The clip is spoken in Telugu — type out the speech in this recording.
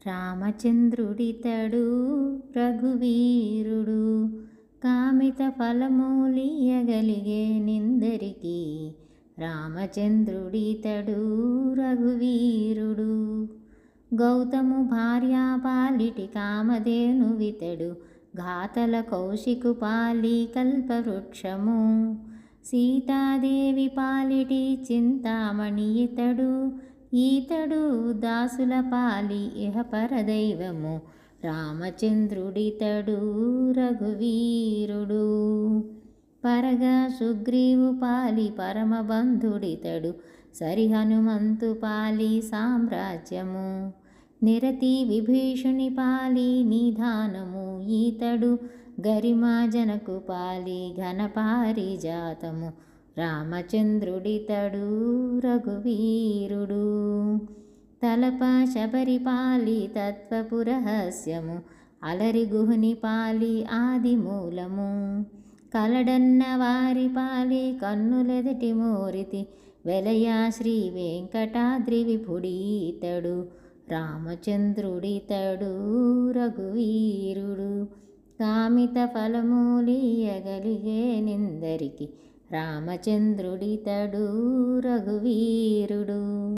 రామచంద్రుడితడు రఘువీరుడు, కామిత ఫలములియగలిగే నిందరికి. రామచంద్రుడితడు రఘువీరుడు, గౌతము భార్యా పాలిటి కామధేనువితడు, ఘాతల కౌశికు పాలి కల్పవృక్షము. సీతాదేవి పాలిటి చింతామణి ఇతడు, ఈతడు దాసుల పాలి ఇహ పరదైవము. రామచంద్రుడితడు రఘువీరుడు, పరగా సుగ్రీవు పాలి పరమబంధుడితడు, సరి హనుమంతు పాలి సామ్రాజ్యము. నిరతి విభీషుని పాలి నిధానము, ఈతడు గరిమా జనకు పాలి ఘనపారిజాతము. రామచంద్రుడితడు రఘువీరుడు, తలప శబరి పాలి తత్వపురహస్యము, అలరి గుహుని పాలి ఆదిమూలము. కలడన్న వారి పాలి కన్నులెదటి మోరితి, వెలయా శ్రీ వెంకటాద్రి విపుడీతడు. రామచంద్రుడితడు రఘువీరుడు, కామిత ఫలములియగలిగే నిందరికి. రామచంద్రుడితడు రఘువీరుడు.